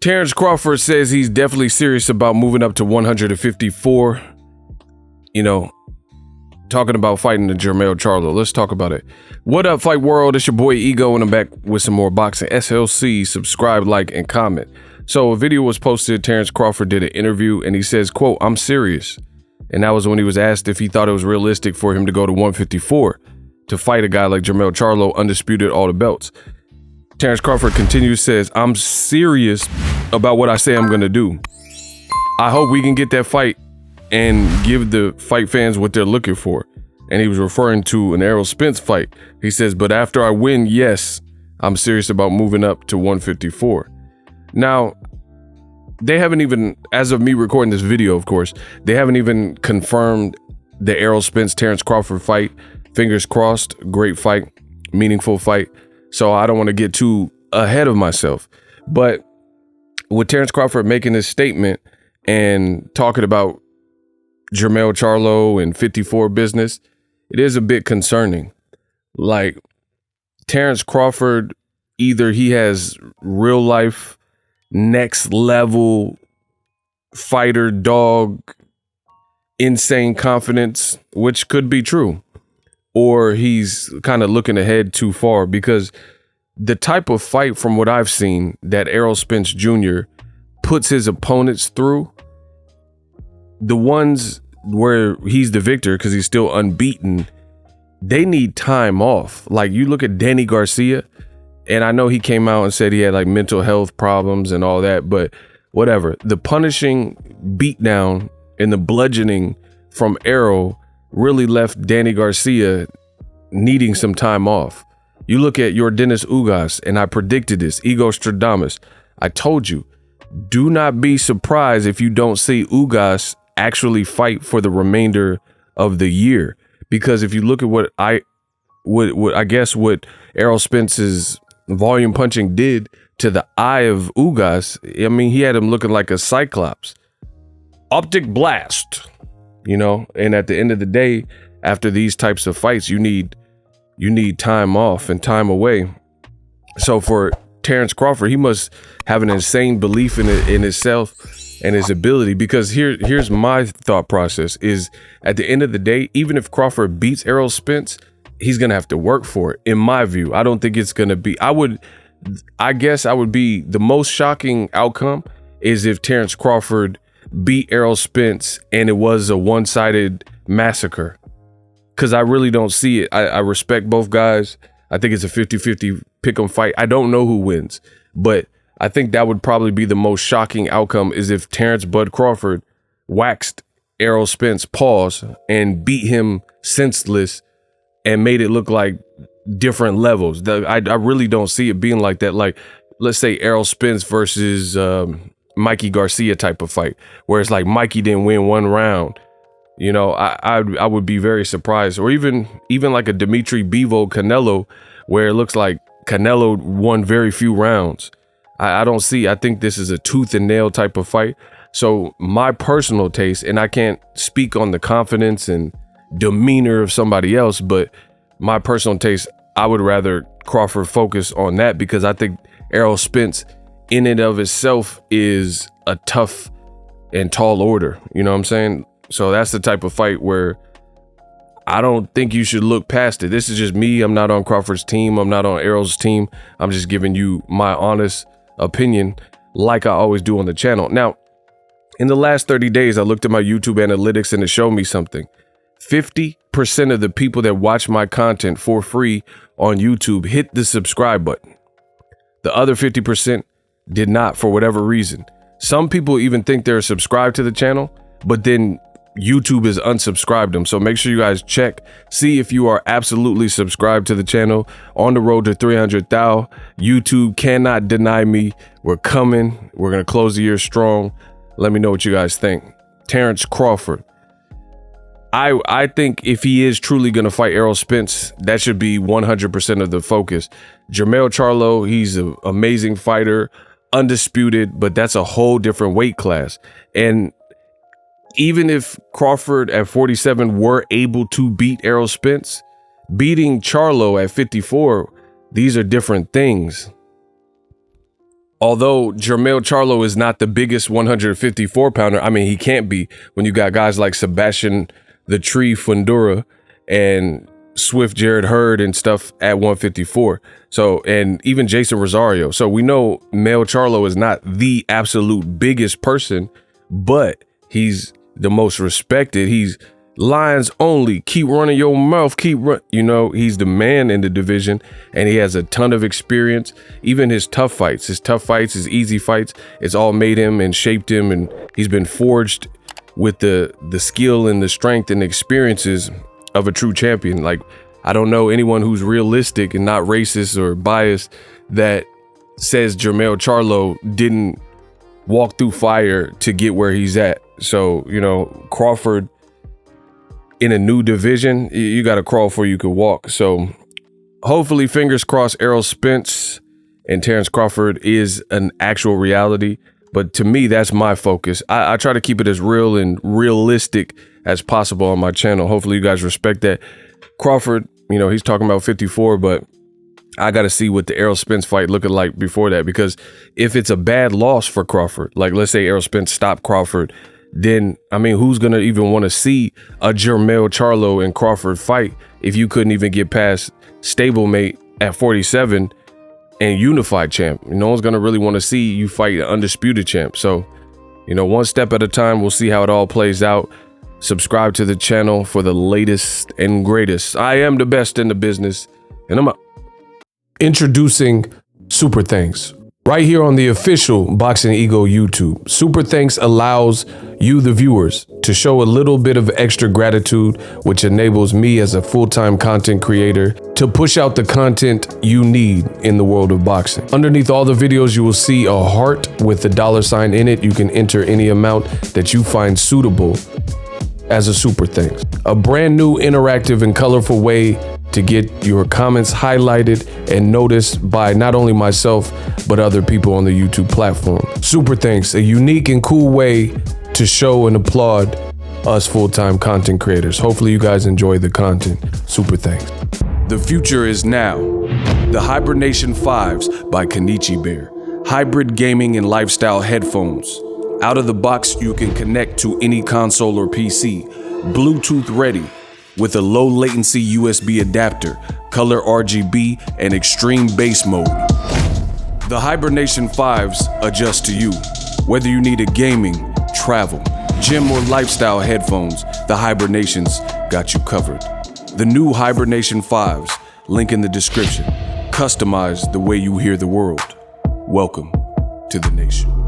Terence Crawford says he's definitely serious about moving up to 154. You know, talking about fighting the Jermell Charlo. Let's talk about it. What up, Fight World? It's your boy Ego, and I'm back with some more boxing. SLC, subscribe, like, and comment. So a video was posted. Terence Crawford did an interview, and he says, quote, "I'm serious." And that was when he was asked if he thought it was realistic for him to go to 154 to fight a guy like Jermell Charlo, undisputed all the belts. Terence Crawford continues, says, "I'm serious about what I say I'm going to do. I hope we can get that fight and give the fight fans what they're looking for." And he was referring to an Errol Spence fight. He says, "But after I win, yes, I'm serious about moving up to 154. Now, they haven't even, as of me recording this video, of course, they haven't even confirmed the Errol Spence Terence Crawford fight. Fingers crossed, great fight, meaningful fight. So I don't want to get too ahead of myself. But with Terence Crawford making this statement and talking about Jermell Charlo and 54 business, it is a bit concerning. Like, Terence Crawford, either he has real life, next level fighter dog, insane confidence, which could be true, or he's kind of looking ahead too far, because the type of fight, from what I've seen, that Errol Spence Jr. puts his opponents through, the ones where he's the victor because he's still unbeaten, they need time off. Like, you look at Danny Garcia, and I know he came out and said he had like mental health problems and all that, but whatever. The punishing beatdown and the bludgeoning from Errol really left Danny Garcia needing some time off. You look at your Dennis Ugas, and I predicted this, Ego Stradamus. I told you, do not be surprised if you don't see Ugas actually fight for the remainder of the year. Because if you look at what Errol Spence's volume punching did to the eye of Ugas, I mean, he had him looking like a cyclops. Optic blast, you know. And at the end of the day, after these types of fights, you need time off and time away. So for Terence Crawford, he must have an insane belief in himself and his ability, because here's my thought process is, at the end of the day, even if Crawford beats Errol Spence, he's gonna have to work for it. In my view, I don't think it's gonna be, I guess I would be, the most shocking outcome is if Terence Crawford beat Errol Spence and it was a one-sided massacre, because I really don't see it. I respect both guys. I think it's a 50-50 pick'em fight. I don't know who wins, but I think that would probably be the most shocking outcome, is if Terence Bud Crawford waxed Errol Spence, pause, and beat him senseless and made it look like different levels. I really don't see it being like that. Like, let's say Errol Spence versus Mikey Garcia type of fight, where it's like Mikey didn't win one round. You know, I would be very surprised. Or even like a Dimitri Bivol Canelo, where it looks like Canelo won very few rounds. I don't see, I think this is a tooth and nail type of fight. So my personal taste, and I can't speak on the confidence and demeanor of somebody else, but my personal taste, I would rather Crawford focus on that, because I think Errol Spence in and of itself is a tough and tall order. You know what I'm saying? So that's the type of fight where I don't think you should look past it. This is just me. I'm not on Crawford's team. I'm not on Errol's team. I'm just giving you my honest opinion, like I always do on the channel. Now, in the last 30 days, I looked at my YouTube analytics and it showed me something. 50% of the people that watch my content for free on YouTube hit the subscribe button. The other 50% did not, for whatever reason. Some people even think they're subscribed to the channel, but then YouTube is unsubscribed them. So make sure you guys check, see if you are absolutely subscribed to the channel. On the road to 300,000. YouTube cannot deny me. We're coming. We're going to close the year strong. Let me know what you guys think. Terence Crawford. I think if he is truly going to fight Errol Spence, that should be 100% of the focus. Jermell Charlo, he's an amazing fighter, undisputed, but that's a whole different weight class. And even if Crawford at 47 were able to beat Errol Spence, beating Charlo at 54, these are different things. although Jermell Charlo is not the biggest 154 pounder, I mean, he can't be when you got guys like Sebastian the Tree Fundura and Swift Jared Hurd and stuff at 154. So, and even Jason Rosario. So we know Mel Charlo is not the absolute biggest person, but he's the most respected. He's lines only, keep running your mouth, he's the man in the division, and he has a ton of experience. Even his tough fights, his easy fights, it's all made him and shaped him, and he's been forged with the skill and the strength and experiences of a true champion. Like, I don't know anyone who's realistic and not racist or biased that says Jermell Charlo didn't walk through fire to get where he's at. So, Crawford in a new division, you got to crawl before you could walk. So hopefully, fingers crossed, Errol Spence and Terence Crawford is an actual reality. But to me, that's my focus. I try to keep it as real and realistic as possible on my channel. Hopefully you guys respect that. Crawford, he's talking about 54, but I got to see what the Errol Spence fight looking like before that, because if it's a bad loss for Crawford, like let's say Errol Spence stopped Crawford, then, who's going to even want to see a Jermell Charlo and Crawford fight if you couldn't even get past stablemate at 47 and unified champ? No one's going to really want to see you fight an undisputed champ. So, one step at a time, we'll see how it all plays out. Subscribe to the channel for the latest and greatest. I am the best in the business, and I'm out. Introducing Super Thanks. Right here on the official Boxing Ego YouTube. Super Thanks allows you, the viewers, to show a little bit of extra gratitude, which enables me as a full-time content creator to push out the content you need in the world of boxing. Underneath all the videos, you will see a heart with the $sign in it. You can enter any amount that you find suitable as a Super Thanks. A brand new interactive and colorful way to get your comments highlighted and noticed by not only myself, but other people on the YouTube platform. Super Thanks, a unique and cool way to show and applaud us full-time content creators. Hopefully you guys enjoy the content. Super Thanks. The future is now. The Hibernation 5s by Kenichi Bear. Hybrid gaming and lifestyle headphones. Out of the box, you can connect to any console or PC. Bluetooth ready, with a low latency USB adapter, color RGB, and extreme bass mode. The Hibernation 5s adjust to you. Whether you need a gaming, travel, gym, or lifestyle headphones, the Hibernations got you covered. The new Hibernation 5s, link in the description. Customize the way you hear the world. Welcome to the nation.